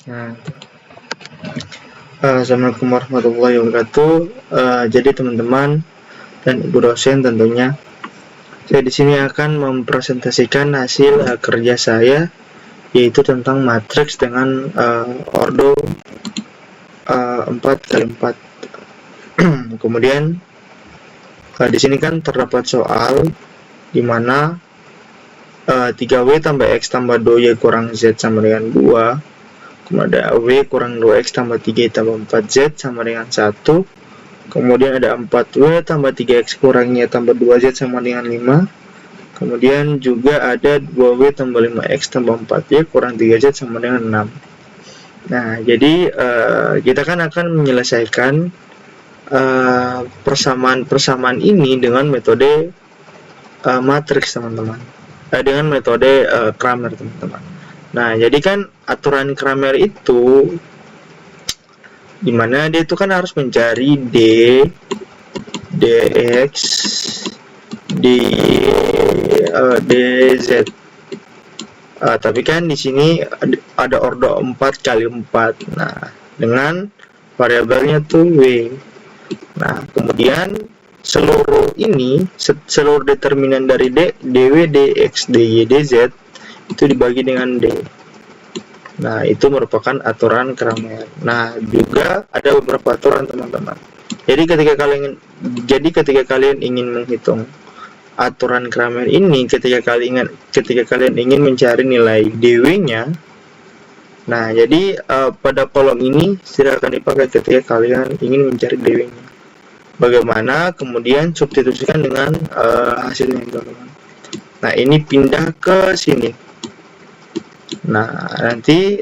Nah, Assalamualaikum warahmatullahi wabarakatuh. Jadi teman-teman dan ibu dosen tentunya, saya di sini akan mempresentasikan hasil kerja saya, yaitu tentang matriks dengan ordo 4x4. Kemudian di sini kan terdapat soal di mana 3W tambah X tambah 2Y kurang Z sama dengan 2. Kemudian ada W kurang 2X tambah 3Y tambah 4Z sama dengan 1. Kemudian ada 4W tambah 3X kurang Y tambah 2Z sama dengan 5. Kemudian juga ada 2W tambah 5X tambah 4Y kurang 3Z sama dengan 6. Nah, jadi kita kan akan menyelesaikan persamaan-persamaan ini dengan metode matriks, teman-teman. Dengan metode Cramer, teman-teman. Nah, jadi kan aturan Cramer itu dimana dia itu kan harus mencari D, DX, DZ. Tapi kan di sini ada ordo 4x4. Nah, dengan variabelnya tuh W. Nah, kemudian seluruh determinan dari D, DW, DX, DY, DZ itu dibagi dengan D. Nah, itu merupakan aturan Cramer. Nah, juga ada beberapa aturan, teman-teman. Jadi ketika kalian ingin menghitung aturan Cramer ini, ketika kalian ingin mencari nilai dw-nya, nah, jadi pada kolom ini silakan dipakai ketika kalian ingin mencari dw-nya. Bagaimana kemudian substitusikan dengan hasilnya, teman-teman. Nah, ini pindah ke sini. Nah, nanti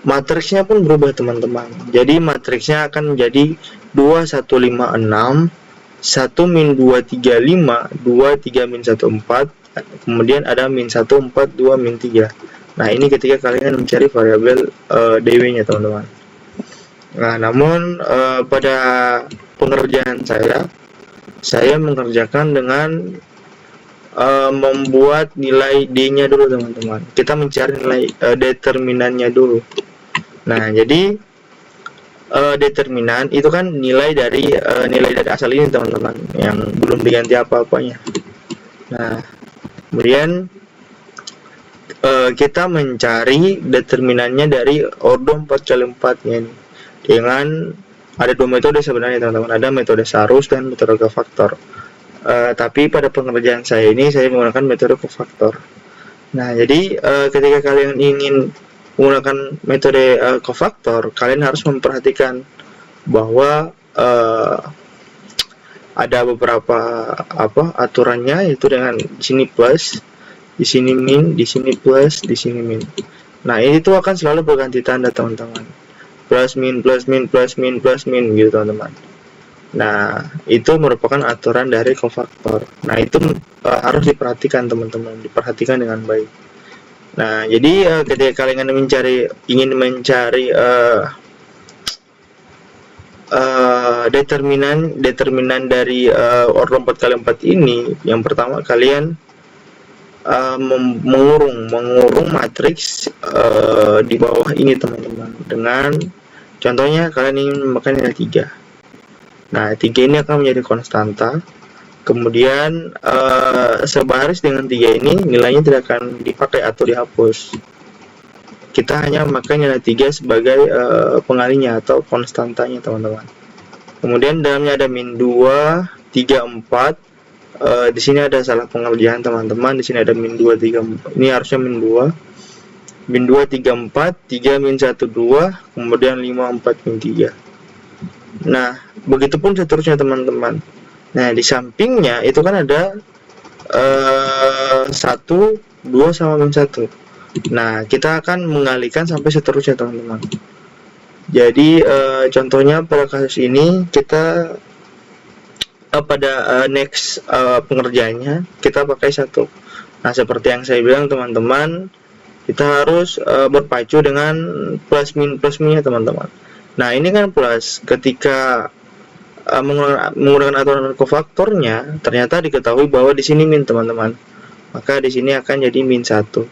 matriksnya pun berubah, teman-teman. Jadi matriksnya akan menjadi 2156, 1 min 235, 2 3 min 1 4, kemudian ada min 1 4 2 min 3. Nah, ini ketika kalian mencari variabel dw-nya, teman-teman. Nah, namun pada pengerjaan saya mengerjakan dengan membuat nilai D-nya dulu, teman-teman. Kita mencari nilai determinannya dulu. Nah, jadi determinan itu kan nilai dari asal ini, teman-teman, yang belum diganti apa-apanya. Nah, kemudian kita mencari determinannya dari ordo 4x4-nya ini dengan ada dua metode sebenarnya, teman-teman. Ada metode Sarus dan metode cofaktor. Tapi pada pengerjaan saya ini saya menggunakan metode cofaktor. Nah, jadi ketika kalian ingin menggunakan metode cofaktor, kalian harus memperhatikan bahwa ada beberapa aturannya, yaitu dengan di sini plus, di sini min, di sini plus, di sini min. Nah, ini tuh akan selalu berganti tanda, teman-teman. Plus min plus min plus min plus min gitu, teman-teman. Nah, itu merupakan aturan dari cofaktor. Nah, itu harus diperhatikan, teman-teman, diperhatikan dengan baik. Nah, jadi ketika kalian ingin mencari determinan dari ordo 4x4 ini, yang pertama kalian mengurung matriks di bawah ini, teman-teman. Dengan contohnya kalian ingin memakai nilai 3. Nah, 3 ini akan menjadi konstanta. Kemudian sebaris dengan 3 ini nilainya tidak akan dipakai atau dihapus. Kita hanya memakai nilai 3 sebagai pengalinya atau konstantanya, teman-teman. Kemudian dalamnya ada min 2, 3, 4. Di sini ada salah pengerjaan, teman-teman. Di sini ada min 2, 3, 4. Ini harusnya min 2. Min 2, 3, 4, 3, min 1, 2, kemudian 5, 4, min 3. Nah, begitupun seterusnya, teman-teman. Nah, di sampingnya itu kan ada 1, 2 sama min 1. Nah, kita akan mengalihkan sampai seterusnya, teman-teman. Jadi contohnya pada kasus ini kita pada next pengerjaannya kita pakai 1. Nah, seperti yang saya bilang, teman-teman, kita harus berpacu dengan plus minnya, teman-teman. Nah, ini kan plus. Ketika menggunakan aturan cofaktornya, ternyata diketahui bahwa di sini min, teman-teman. Maka di sini akan jadi min 1.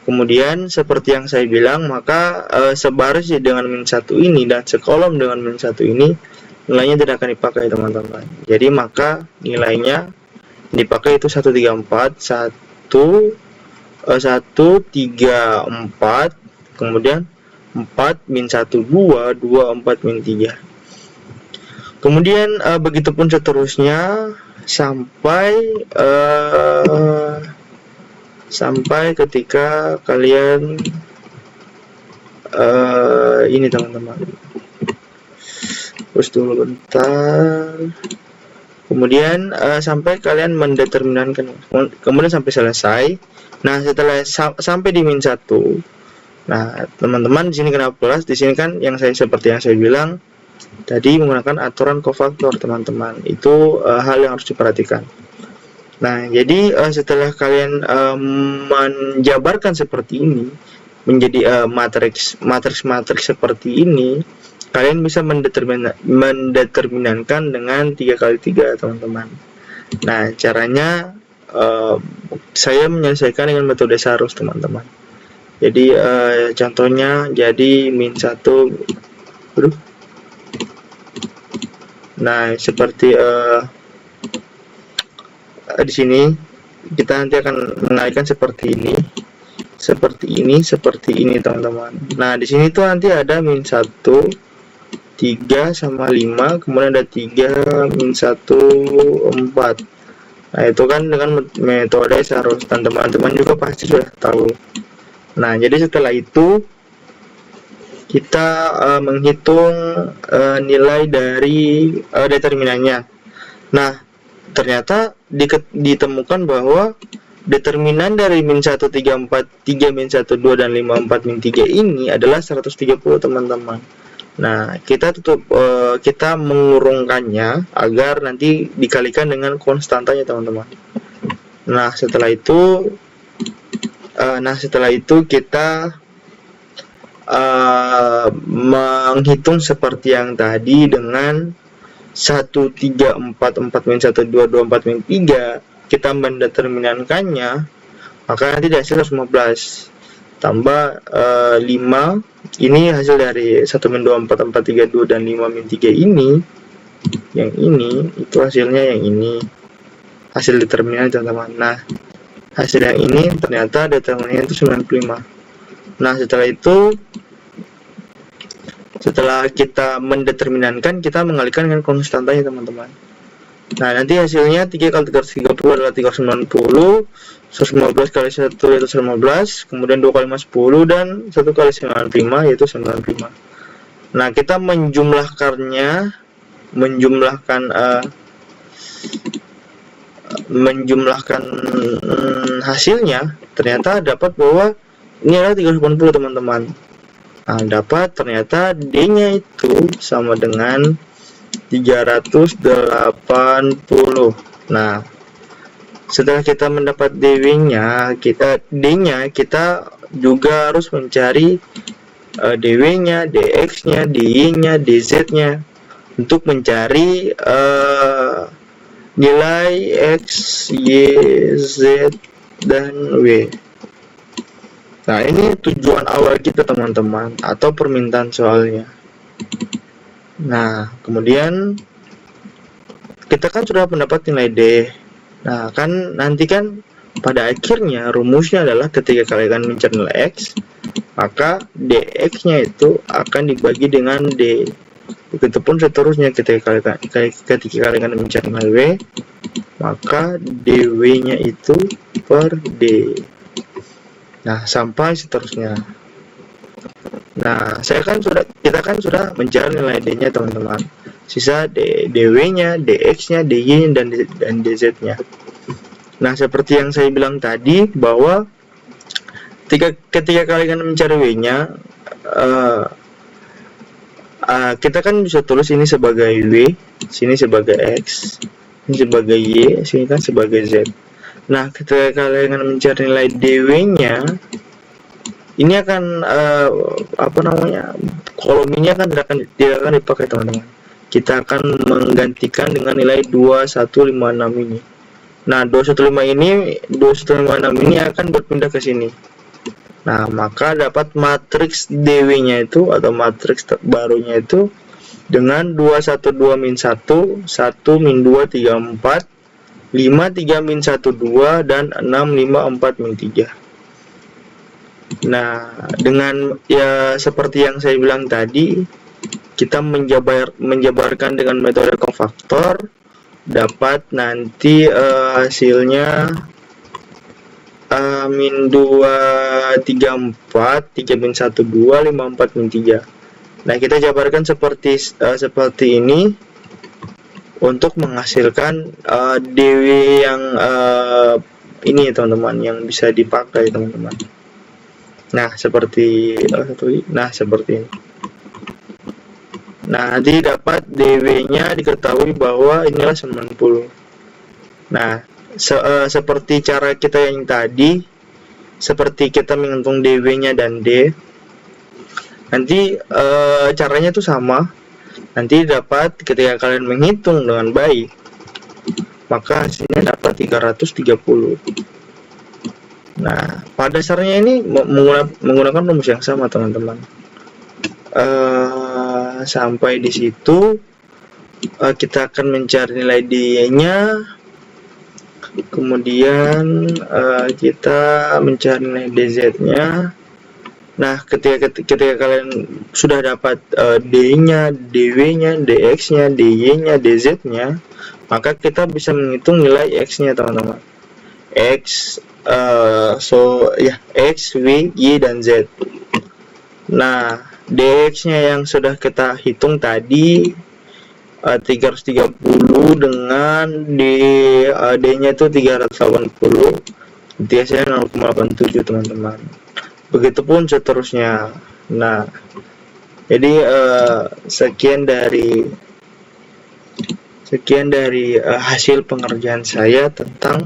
Kemudian seperti yang saya bilang, maka sebaris dengan min 1 ini dan sekolom dengan min 1 ini nilainya tidak akan dipakai teman-teman. Jadi maka nilainya dipakai itu 134, 134, kemudian 4 min 1 2, 2 4 min 3. Kemudian begitupun seterusnya sampai ketika kalian ini teman-teman, terus dulu bentar. Kemudian sampai kalian mendeterminankan, kemudian sampai selesai. Nah, setelah sampai di min 1, nah teman-teman di sini kenapa plus? Di sini kan seperti yang saya bilang tadi, menggunakan aturan kofaktor teman-teman. Itu hal yang harus diperhatikan. Nah, jadi setelah kalian menjabarkan seperti ini menjadi matriks seperti ini, kalian bisa mendeterminankan dengan 3x3 teman-teman. Nah, caranya saya menyelesaikan dengan metode Sarus teman-teman. Jadi contohnya, jadi min 1, nah seperti di sini kita nanti akan mengalihkan seperti ini teman-teman. Nah, di sini tuh nanti ada min 1, 3 sama 5, kemudian ada 3 min 1 4. Nah, itu kan dengan metode Sarus, dan teman-teman juga pasti sudah tahu. Nah, jadi setelah itu kita menghitung nilai dari determinannya. Nah, ternyata ditemukan bahwa determinan dari min 1 3 4 3 min 1 2 dan 5 4 min 3 ini adalah 130 teman-teman. Nah, kita mengurungkannya agar nanti dikalikan dengan konstantanya teman-teman. Nah, setelah itu kita menghitung seperti yang tadi dengan 1 3 4 4 min 1 2 2 4 min 3, kita mendeterminankannya, maka nanti hasil 115 tambah 5, ini hasil dari 1 min 2 4 4 3 2 dan 5 min 3 ini, yang ini itu hasilnya yang ini, hasil determinan teman-teman. Nah, hasil yang ini ternyata determinannya itu 95. Nah, setelah kita mendeterminankan, kita mengalihkan dengan konstantanya teman-teman. Nah, nanti hasilnya 3 kali 330 adalah 390, 115 kali 1 yaitu 115, kemudian 2 kali 5 10, dan 1 kali 95 yaitu 95. Nah, kita menjumlahkan hasilnya, ternyata dapat bahwa ini adalah 380 teman-teman. Nah, dapat ternyata D-nya itu sama dengan 380. Nah, setelah kita mendapat D-nya, kita juga harus mencari DW-nya, DX-nya, DY-nya, DZ-nya untuk mencari nilai X, Y, Z, dan W. Nah, ini tujuan awal kita teman-teman, atau permintaan soalnya. Nah, kemudian kita kan sudah mendapat nilai D. Nah, kan nanti kan pada akhirnya rumusnya adalah ketika kalian mencari nilai X, maka DX-nya itu akan dibagi dengan D. Begitupun seterusnya, ketika kalian mencari nilai W, maka DW-nya itu per D. Nah, sampai seterusnya. Nah, kita kan sudah mencari nilai D-nya teman-teman. Sisa DW-nya, DX-nya, DY-nya, dan DZ-nya. Nah, seperti yang saya bilang tadi, bahwa ketika kalian mencari W-nya, kita kan bisa tulis ini sebagai W, sini sebagai X, ini sebagai Y, sini kan sebagai Z. Nah, ketika kalian mencari nilai DW-nya, ini akan kolom ini tidak akan dipakai teman-teman. Kita akan menggantikan dengan nilai 2156 ini. Nah, 2156 ini akan berpindah ke sini. Nah, maka dapat matriks DW-nya itu atau matriks barunya itu dengan 212 min 1, 1 min 2 3 4, 5 3 min 1 2 dan 6 5 4 min 3. Nah, dengan ya seperti yang saya bilang tadi, kita menjabarkan dengan metode kofaktor, dapat nanti hasilnya min 2 3 4, 3 min 1 2, 5 4 min 3. Nah, kita jabarkan seperti ini untuk menghasilkan DW yang ini teman-teman, yang bisa dipakai teman-teman. Nah, seperti ini. Nah, nanti dapat DW-nya diketahui bahwa inilah 90. Nah, seperti cara kita yang tadi, seperti kita menghitung DW-nya dan D. Nanti caranya tuh sama. Nanti dapat ketika kalian menghitung dengan baik, maka hasilnya dapat 330. Nah, pada dasarnya ini menggunakan rumus yang sama teman-teman. Sampai di situ kita akan mencari nilai D-nya, kemudian kita mencari nilai DZ-nya. Nah, ketika kalian sudah dapat D-nya, DW-nya, DX-nya, DY-nya, DZ-nya, maka kita bisa menghitung nilai X-nya teman-teman. X, X, Y, Y, dan Z. Nah, DX-nya yang sudah kita hitung tadi 330 dengan D-nya itu 380, biasanya 0,87 teman-teman. Begitupun seterusnya. Nah, jadi sekian dari hasil pengerjaan saya tentang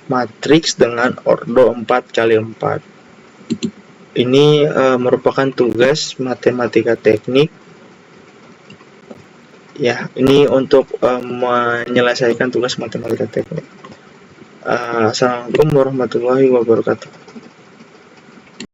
matriks dengan ordo 4x4. Ini merupakan tugas matematika teknik. Ya, ini untuk menyelesaikan tugas matematika teknik. Assalamualaikum warahmatullahi wabarakatuh.